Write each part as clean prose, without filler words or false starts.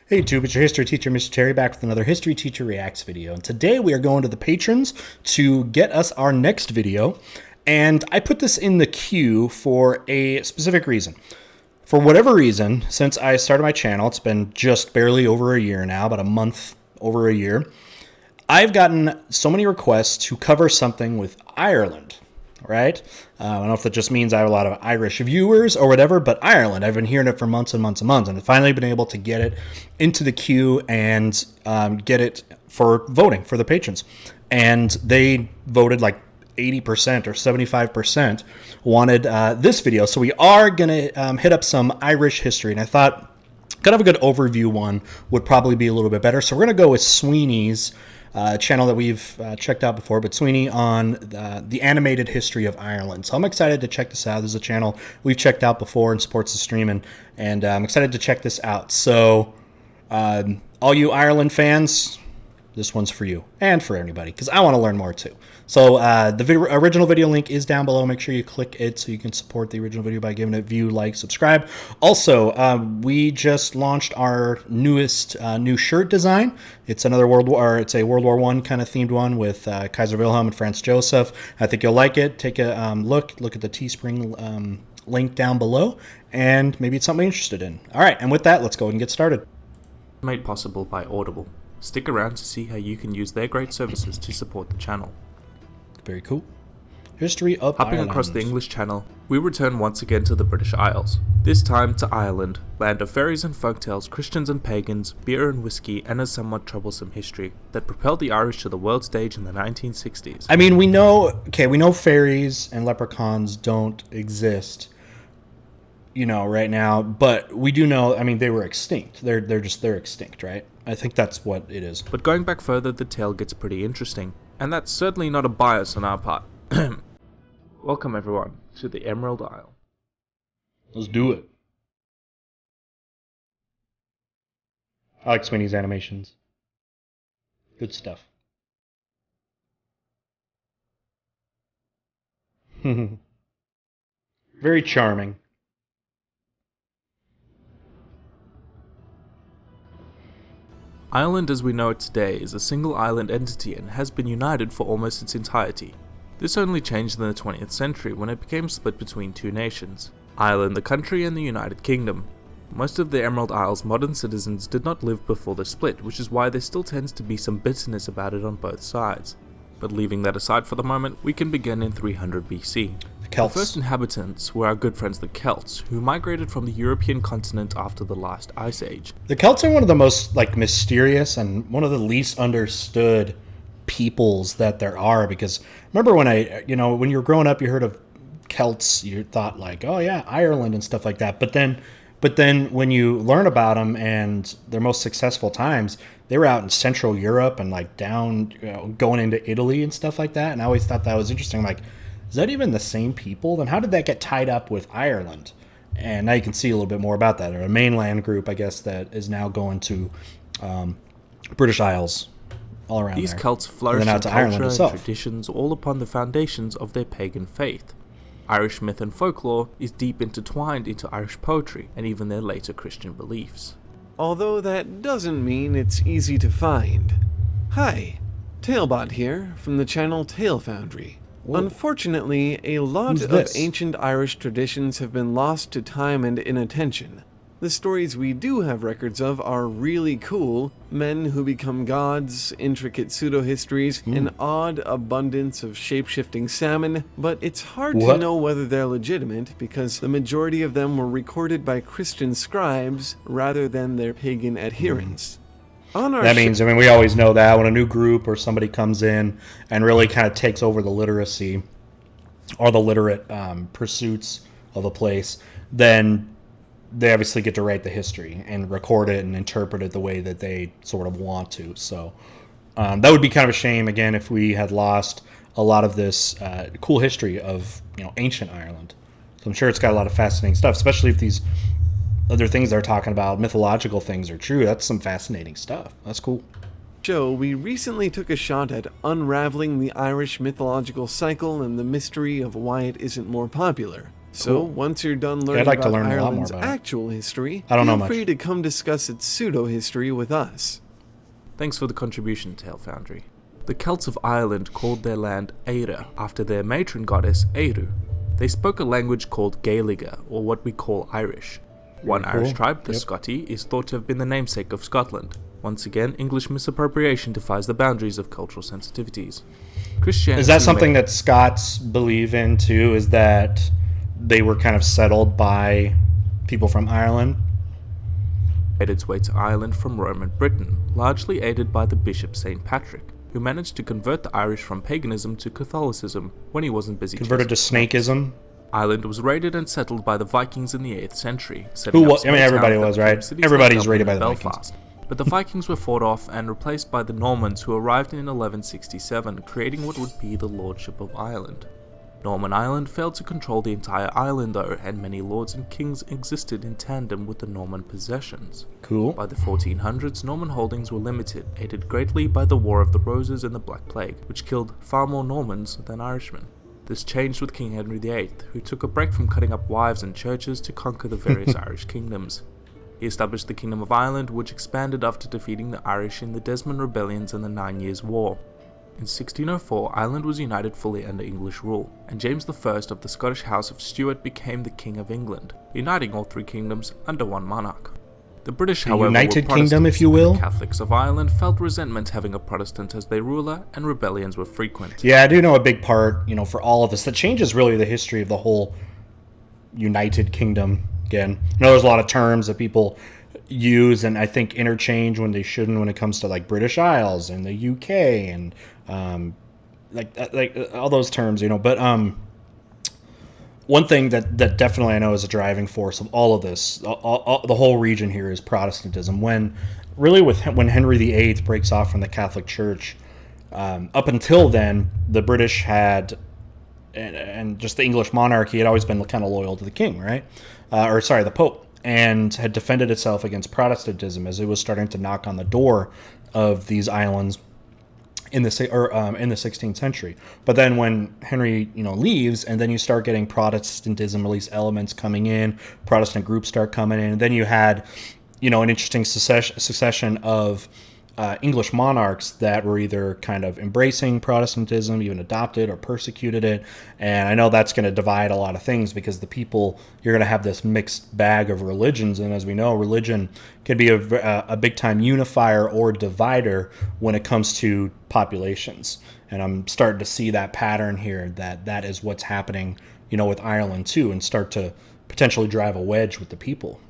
Hey YouTube, it's your history teacher, Mr. Terry, back with another History Teacher Reacts video. And today we are going to the patrons to get us our next video. And I put this in the queue for a specific reason. For whatever reason, since I started my channel, it's been just barely over a year now, about a month over a year, I've gotten so many requests to cover something with Ireland. Right? I don't know if that just means I have a lot of Irish viewers or whatever, but Ireland, I've been hearing it for months and months and months, and I've finally been able to get it into the queue and get it for voting for the patrons. And they voted like 80% or 75% wanted this video. So we are going to hit up some Irish history, and I thought kind of a good overview one would probably be a little bit better. So we're going to go with Suibhne's channel that we've checked out before, but Suibhne on the animated history of Ireland. So I'm excited to check this out. This is a channel we've checked out before and supports the stream, and I'm excited to check this out. So all you Ireland fans, this one's for you and for anybody, because I want to learn more too. So the original video link is down below. Make sure you click it so you can support the original video by giving it a view, like, subscribe. Also, we just launched our newest new shirt design. It's another it's a World War I kind of themed one with Kaiser Wilhelm and Franz Joseph. I think you'll like it. Take a look at the Teespring link down below, and maybe it's something you're interested in. All right, and with that, let's go ahead and get started. Made possible by Audible. Stick around to see how you can use their great services to support the channel. Very cool. History of Hopping Ireland. across the English Channel, we return once again to the British Isles. This time to Ireland, land of fairies and folktales, Christians and pagans, beer and whiskey, and a somewhat troublesome history that propelled the Irish to the world stage in the 1960s. I mean, we know fairies and leprechauns don't exist, right now, but we do know, I mean, they were extinct. They're extinct, right? I think that's what it is. But going back further, the tale gets pretty interesting, and that's certainly not a bias on our part. Welcome everyone to the Emerald Isle. Let's do it. I like Suibhne's animations. Good stuff. Very charming. Ireland as we know it today is a single island entity and has been united for almost its entirety. This only changed in the 20th century when it became split between two nations, Ireland the country and the United Kingdom. Most of the Emerald Isle's modern citizens did not live before the split, which is why there still tends to be some bitterness about it on both sides. But leaving that aside for the moment, we can begin in 300 BC. Celts. The first inhabitants were our good friends the Celts, who migrated from the European continent after the last ice age. The Celts are one of the most mysterious and one of the least understood peoples that there are, because remember when when you were growing up, you heard of Celts, you thought like, oh yeah, Ireland and stuff like that. But then when you learn about them and their most successful times, they were out in Central Europe and down, going into Italy and stuff like that. And I always thought that was interesting. I'm like, is that even the same people? Then how did that get tied up with Ireland? And now you can see a little bit more about that. Or a mainland group, I guess, that is now going to British Isles all around These there. Celts flourished out in to Ireland culture and itself. traditions all upon the foundations of their pagan faith. Irish myth and folklore is deep intertwined into Irish poetry and even their later Christian beliefs. Although that doesn't mean it's easy to find. Hi, Talebot here from the channel Tale Foundry. Whoa. Unfortunately, a lot Who's of this? ancient Irish traditions have been lost to time and inattention. The stories we do have records of are really cool: men who become gods, intricate pseudo-histories, an odd abundance of shape-shifting salmon, but it's hard to know whether they're legitimate because the majority of them were recorded by Christian scribes rather than their pagan adherents. That means, we always know that when a new group or somebody comes in and really kind of takes over the literacy or the literate pursuits of a place, then they obviously get to write the history and record it and interpret it the way that they sort of want to. So that would be kind of a shame, again, if we had lost a lot of this cool history of ancient Ireland. So I'm sure it's got a lot of fascinating stuff, especially if these other things they're talking about, mythological things, are true. That's some fascinating stuff. That's cool. We recently took a shot at unraveling the Irish mythological cycle and the mystery of why it isn't more popular. So, Cool. once you're done learning I'd like to about learn a lot more Ireland's about it. actual history, I don't know feel much. free to come discuss its pseudo-history with us. Thanks for the contribution, Tale Foundry. The Celts of Ireland called their land Eire, after their matron goddess Eiru. They spoke a language called Gaeilge, or what we call Irish. One Very Irish cool. tribe, the Yep. Scotti, is thought to have been the namesake of Scotland. Once again, English misappropriation defies the boundaries of cultural sensitivities. Christianity Is that something that Scots believe in too? Is that they were kind of settled by people from Ireland? made its way to Ireland from Rome and Britain, largely aided by the Bishop St. Patrick, who managed to convert the Irish from paganism to Catholicism when he wasn't busy Converted to chasing snakeism? Ireland was raided and settled by the Vikings in the 8th century. Who Setting wa- up I mean, small everybody towns that was, right? became cities like Everybody's Dublin raided by and the Belfast. But the Vikings were fought off and replaced by the Normans, who arrived in 1167, creating what would be the Lordship of Ireland. Norman Ireland failed to control the entire island though, and many lords and kings existed in tandem with the Norman possessions. Cool. By the 1400s, Norman holdings were limited, aided greatly by the War of the Roses and the Black Plague, which killed far more Normans than Irishmen. This changed with King Henry VIII, who took a break from cutting up wives and churches to conquer the various Irish kingdoms. He established the Kingdom of Ireland, which expanded after defeating the Irish in the Desmond Rebellions and the 9 Years' War. In 1604, Ireland was united fully under English rule, and James I of the Scottish House of Stuart became the King of England, uniting all three kingdoms under one monarch. The British, A however, united were kingdom, if you Protestants, and will. the Catholics of Ireland felt resentment having a Protestant as their ruler, and rebellions were frequent. Yeah, I do know a big part, for all of this that changes really the history of the whole United Kingdom. Again, I know there's a lot of terms that people use and I think interchange when they shouldn't when it comes to like British Isles and the UK and like all those terms, but one thing that definitely I know is a driving force of all of this, the whole region here is Protestantism. When Henry VIII breaks off from the Catholic Church, up until then, the British had, and just the English monarchy had always been kind of loyal to the king, right? The Pope, and had defended itself against Protestantism as it was starting to knock on the door of these islands in the 16th century. But then when Henry leaves, and then you start getting Protestantism, at least elements coming in, Protestant groups start coming in, and then you had an interesting succession of English monarchs that were either kind of embracing Protestantism, even adopted or persecuted it. And I know that's going to divide a lot of things because the people, you're going to have this mixed bag of religions. And as we know, religion can be a big time unifier or divider when it comes to populations. And I'm starting to see that pattern here, that is what's happening, with Ireland too, and start to potentially drive a wedge with the people.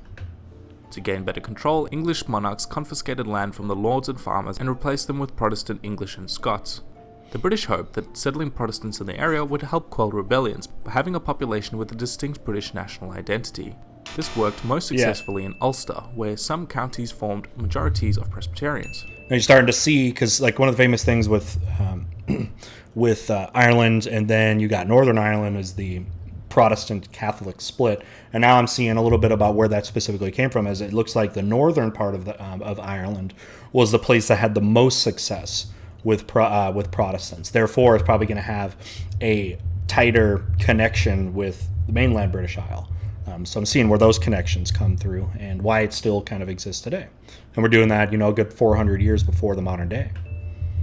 To gain better control, English monarchs confiscated land from the lords and farmers and replaced them with Protestant English and Scots. The British hoped that settling Protestants in the area would help quell rebellions by having a population with a distinct British national identity. This worked most successfully in Ulster, where some counties formed majorities of Presbyterians. And you're starting to see, because like one of the famous things with Ireland, and then you got Northern Ireland is the Protestant Catholic split, and now I'm seeing a little bit about where that specifically came from, as it looks like the northern part of Ireland was the place that had the most success with Protestants. Therefore, it's probably going to have a tighter connection with the mainland British Isle. So I'm seeing where those connections come through and why it still kind of exists today. And we're doing that, a good 400 years before the modern day.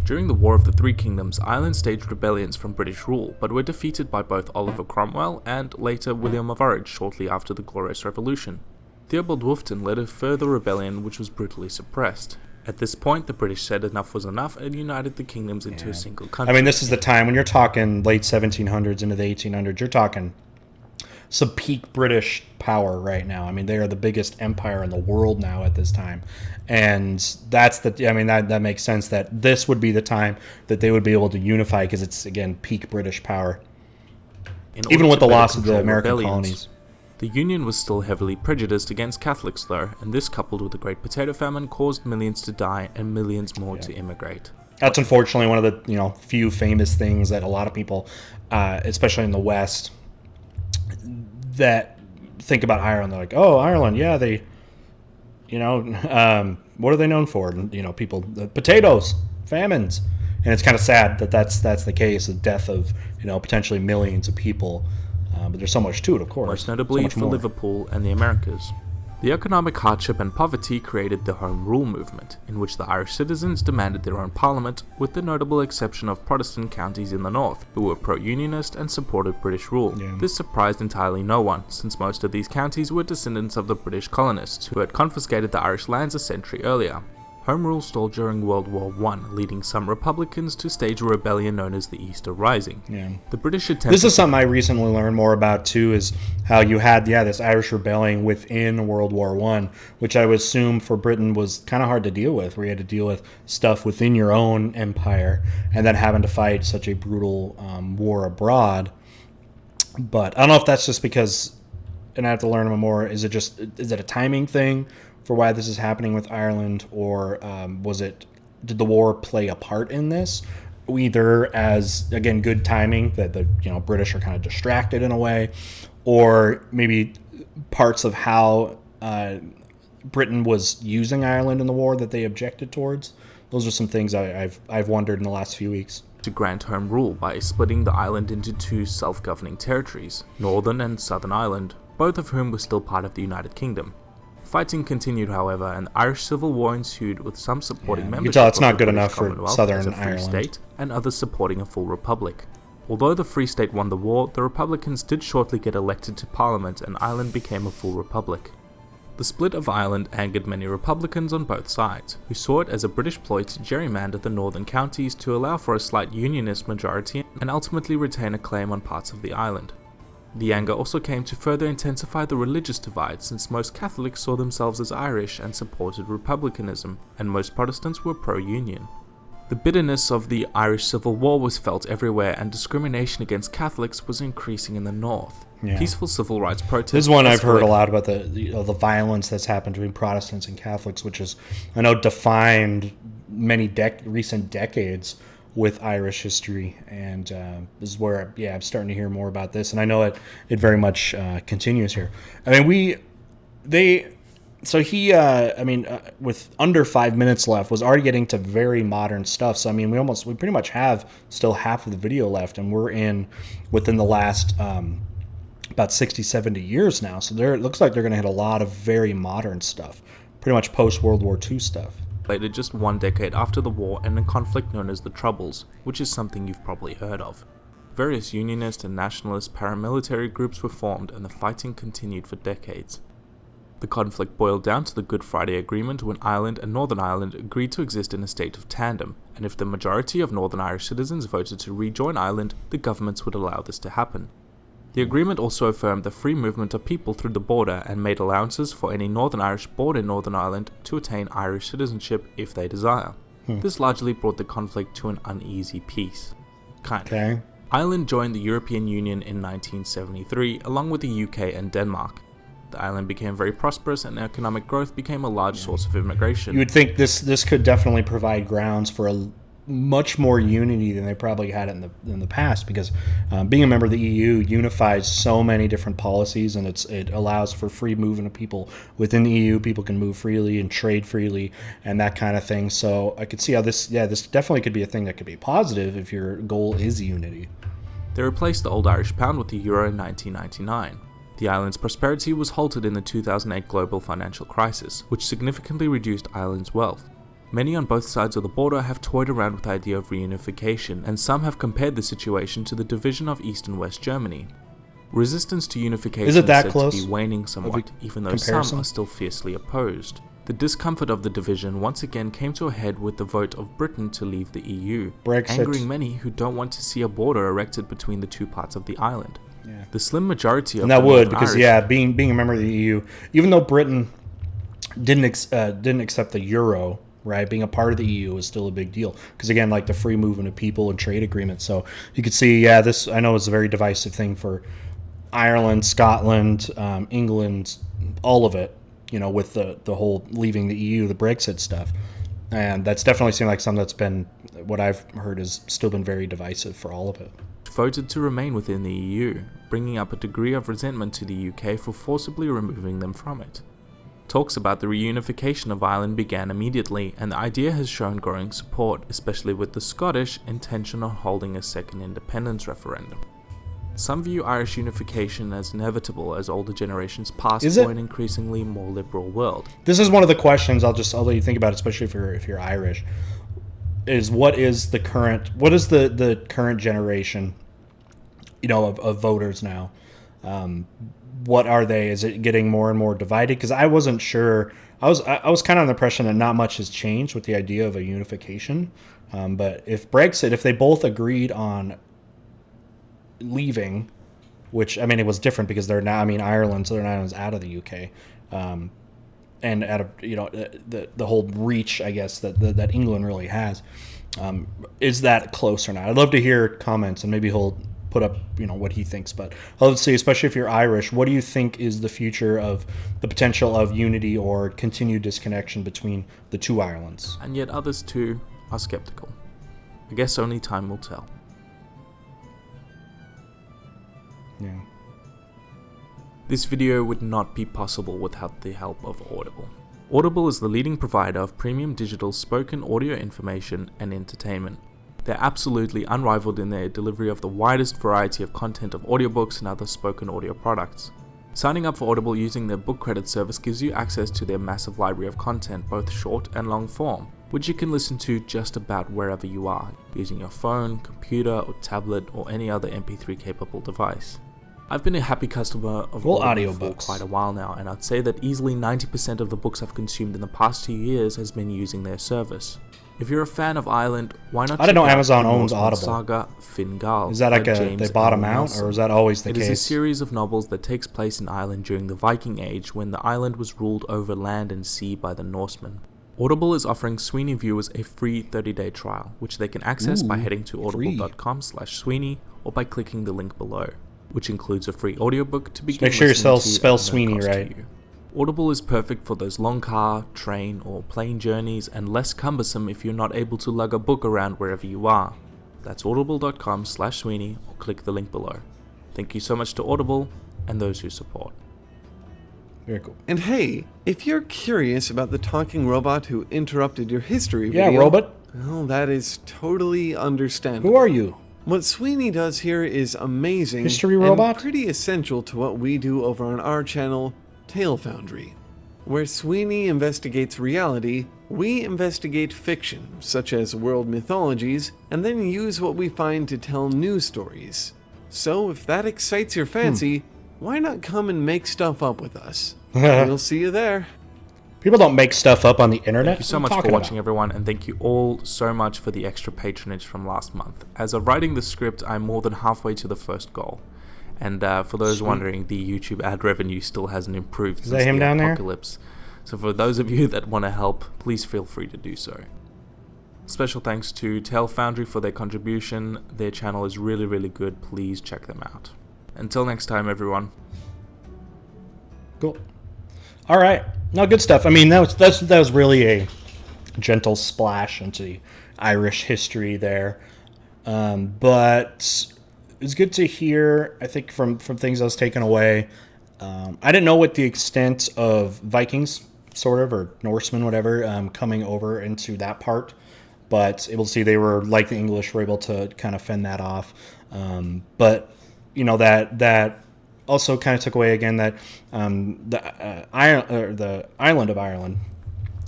During the War of the Three Kingdoms, Ireland staged rebellions from British rule, but were defeated by both Oliver Cromwell and, later, William of Orange shortly after the Glorious Revolution. Theobald Wolfton led a further rebellion which was brutally suppressed. At this point, the British said enough was enough and united the kingdoms into a single country. I mean, this is the time when you're talking late 1700s into the 1800s, you're talking some peak British power right now. I mean, they are the biggest empire in the world now at this time. And that makes sense that this would be the time that they would be able to unify because it's, again, peak British power. Even with the loss of the American colonies. The Union was still heavily prejudiced against Catholics though, and this coupled with the Great Potato Famine caused millions to die and millions more to immigrate. That's unfortunately one of the few famous things that a lot of people, especially in the West, that think about Ireland. They're like, oh, Ireland, yeah, they, what are they known for? And, people, the potatoes, famines. And it's kind of sad that that's the case, the death of, potentially millions of people But there's so much to it, of course. most notably so much for more. Liverpool and the Americas. The economic hardship and poverty created the Home Rule movement, in which the Irish citizens demanded their own parliament, with the notable exception of Protestant counties in the north, who were pro-unionist and supported British rule. Yeah. This surprised entirely no one, since most of these counties were descendants of the British colonists, who had confiscated the Irish lands a century earlier. Home Rule stalled during World War I, leading some Republicans to stage a rebellion known as the Easter Rising. Yeah. The British attempted... This is something I recently learned more about, too, is how you had, this Irish rebellion within World War I, which I would assume for Britain was kind of hard to deal with, where you had to deal with stuff within your own empire, and then having to fight such a brutal war abroad. But I don't know if that's just because, and I have to learn more, is it a timing thing for why this is happening with Ireland, or did the war play a part in this? Either as, again, good timing, that the British are kind of distracted in a way, or maybe parts of how Britain was using Ireland in the war that they objected towards. Those are some things I've wondered in the last few weeks. To grant Home Rule by splitting the island into two self-governing territories, Northern and Southern Ireland, both of whom were still part of the United Kingdom. Fighting continued, however, and the Irish Civil War ensued, with some supporting membership you can tell it's of not the good British enough for Commonwealth Southern as a free Ireland. state, and others supporting a full republic. Although the Free State won the war, the Republicans did shortly get elected to Parliament, and Ireland became a full republic. The split of Ireland angered many Republicans on both sides, who saw it as a British ploy to gerrymander the northern counties to allow for a slight unionist majority and ultimately retain a claim on parts of the island. The anger also came to further intensify the religious divide, since most Catholics saw themselves as Irish and supported republicanism, and most Protestants were pro-union. The bitterness of the Irish Civil War was felt everywhere, and discrimination against Catholics was increasing in the north. Yeah. Peaceful civil rights protests... This is one I've heard a escalated. lot about, the violence that's happened between Protestants and Catholics, which is, I know, defined many recent decades with Irish history, and this is where I'm starting to hear more about this, and I know it very much continues here. I mean, with under 5 minutes left, was already getting to very modern stuff. So I mean, we pretty much have still half of the video left, and we're within the last about 60, 70 years now. So it looks like they're going to hit a lot of very modern stuff, pretty much post World War II stuff. Later, just 1 decade after the war, in a conflict known as the Troubles, which is something you've probably heard of. Various unionist and nationalist paramilitary groups were formed, and the fighting continued for decades. The conflict boiled down to the Good Friday Agreement, when Ireland and Northern Ireland agreed to exist in a state of tandem, and if the majority of Northern Irish citizens voted to rejoin Ireland, the governments would allow this to happen. The agreement also affirmed the free movement of people through the border and made allowances for any Northern Irish born in Northern Ireland to attain Irish citizenship if they desire. This largely brought the conflict to an uneasy peace. Okay. Ireland joined the European Union in 1973, along with the UK and Denmark. The island became very prosperous, and economic growth became a large source of immigration. You would think this could definitely provide grounds for a much more unity than they probably had in the past, because being a member of the EU unifies so many different policies, and it allows for free movement of people within the EU. People can move freely and trade freely and that kind of thing. So I could see how this definitely could be a thing that could be positive if your goal is unity. They replaced the old Irish pound with the euro in 1999. The island's prosperity was halted in the 2008 global financial crisis, which significantly reduced Ireland's wealth. Many on both sides of the border have toyed around with the idea of reunification, and some have compared the situation to the division of East and West Germany. Resistance to unification Is it that said close? to be waning somewhat, even though some comparison? are still fiercely opposed. The discomfort of the division once again came to a head with the vote of Britain to leave the EU, Brexit. angering many who don't want to see a border erected between the two parts of the island. Yeah. The slim majority of And that the would, Northern because Irish being a member of the EU, even though Britain didn't accept the euro, right? Being a part of the EU is still a big deal, because again, like the free movement of people and trade agreements. So you could see, this I know is a very divisive thing for Ireland, Scotland, England, all of it. With the whole leaving the EU, the Brexit stuff, and that's definitely seemed like something that's been, what I've heard, has still been very divisive for all of it. voted to remain within the EU, bringing up a degree of resentment to the UK for forcibly removing them from it. Talks about the reunification of Ireland began immediately, and the idea has shown growing support, especially with the Scottish intention on holding a second independence referendum. Some view Irish unification as inevitable as older generations pass Is for it? an increasingly more liberal world. This is one of the questions I'll let you think about, especially if you're Irish. Is what is the current generation, of voters now? What are they? Is it getting more and more divided? Because I wasn't sure. I was kind of on the impression that not much has changed with the idea of a unification. But if they both agreed on leaving, which it was different because they're now Ireland, Southern Ireland's out of the UK, and out of the whole reach, I guess that England really has. Is that close or not? I'd love to hear comments, and maybe he'll put up what he thinks. But let's see, especially if you're Irish, what do you think is the future of the potential of unity or continued disconnection between the two Irelands? And yet others too are skeptical. I guess only time will tell. Yeah. This video would not be possible without the help of Audible. Audible is the leading provider of premium digital spoken audio information and entertainment. They're absolutely unrivaled in their delivery of the widest variety of content of audiobooks and other spoken audio products. Signing up for Audible using their book credit service gives you access to their massive library of content, both short and long form, which you can listen to just about wherever you are, using your phone, computer, or tablet, or any other MP3 capable device. I've been a happy customer of Audible for quite a while now, and I'd say that easily 90% of the books I've consumed in the past 2 years has been using their service. If you're a fan of Ireland, why not I didn't know check out Amazon the owns Norseman Audible. saga Fingal Is that like by James they bought them L. out, Nelson. or is that always the It case? is a series of novels that takes place in Ireland during the Viking Age, when the island was ruled over land and sea by the Norsemen. Audible is offering Suibhne viewers a free 30-day trial, which they can access by heading to audible.com/Suibhne or by clicking the link below, which includes a free audiobook to begin Make sure you listening to spell at no Sweeney cost to right. you. Audible is perfect for those long car, train, or plane journeys, and less cumbersome if you're not able to lug a book around wherever you are. That's audible.com/Suibhne or click the link below. Thank you so much to Audible and those who support. Very cool. And hey, if you're curious about the talking robot who interrupted your history Yeah, video, robot. well, that is totally understandable. Who are you? What Suibhne does here is amazing History and robot? pretty essential to what we do over on our channel, Tale Foundry. Where Suibhne investigates reality, we investigate fiction, such as world mythologies, and then use what we find to tell new stories. So if that excites your fancy, why not come and make stuff up with us? We'll see you there. People don't make stuff up on the internet. Thank you so much for watching, everyone, and thank you all so much for the extra patronage from last month. As of writing the script, I'm more than halfway to the first goal. And for those wondering, the YouTube ad revenue still hasn't improved since him the down there? apocalypse. So for those of you that want to help, please feel free to do so. Special thanks to Tale Foundry for their contribution. Their channel is really, really good. Please check them out. Until next time, everyone. Cool. All right. No, good stuff. I mean, that was really a gentle splash into the Irish history there. But it's good to hear, I think, from things I was taken away. I didn't know what the extent of Vikings, sort of, or Norsemen, whatever, coming over into that part. But able to see they were, like the English, were able to kind of fend that off. But, that also kind of took away again that the island of Ireland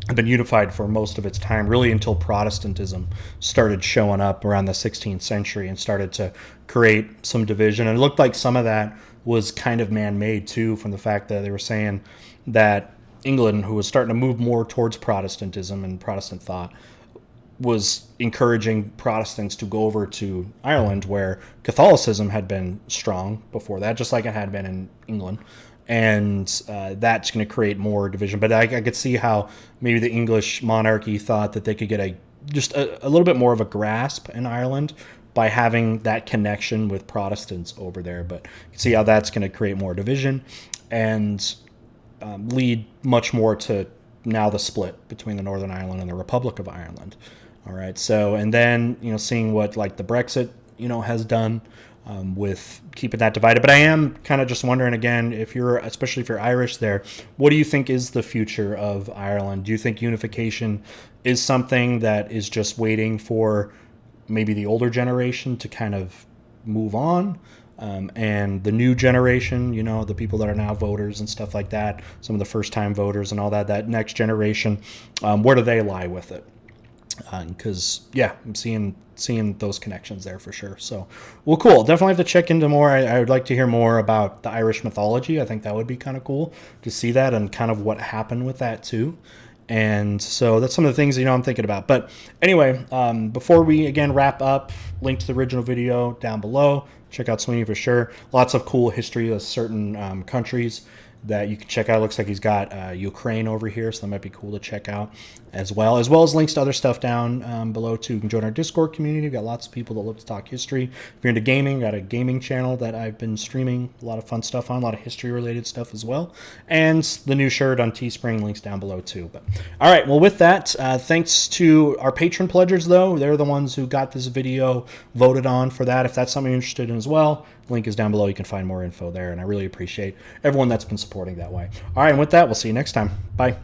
had been unified for most of its time, really until Protestantism started showing up around the 16th century and started to create some division. And it looked like some of that was kind of man-made too, from the fact that they were saying that England, who was starting to move more towards Protestantism and Protestant thought, was encouraging Protestants to go over to Ireland, where Catholicism had been strong before that, just like it had been in England. And that's going to create more division. But I could see how maybe the English monarchy thought that they could get just a little bit more of a grasp in Ireland by having that connection with Protestants over there. But you can see how that's going to create more division and lead much more to now the split between the Northern Ireland and the Republic of Ireland. All right. So, and then, seeing what like the Brexit, has done with keeping that divided. But I am kind of just wondering again, especially if you're Irish there, what do you think is the future of Ireland? Do you think unification is something that is just waiting for maybe the older generation to kind of move on? and the new generation, you know, the people that are now voters and stuff like that, some of the first-time voters and all that, that next generation, where do they lie with it? Because yeah, I'm seeing those connections there for sure. So, well, cool. Definitely have to check into more. I would like to hear more about the Irish mythology. I think that would be kind of cool to see that and kind of what happened with that too. And so that's some of the things, you know, I'm thinking about. But anyway, before we again wrap up, link to the original video down below. Check out Suibhne for sure. Lots of cool history of certain countries that you can check out. Looks like he's got Ukraine over here, so that might be cool to check out as well as links to other stuff down below too. You can join our Discord community. We've got lots of people that love to talk history. If you're into gaming, got a gaming channel that I've been streaming a lot of fun stuff on, a lot of history related stuff as well, and the new shirt on Teespring, links down below too. But all right, well, with that, thanks to our patron pledgers though. They're the ones who got this video voted on for that. If that's something you're interested in as well, link is down below. You can find more info there, and I really appreciate everyone that's been supporting that way. All right, and with that, we'll see you next time. Bye.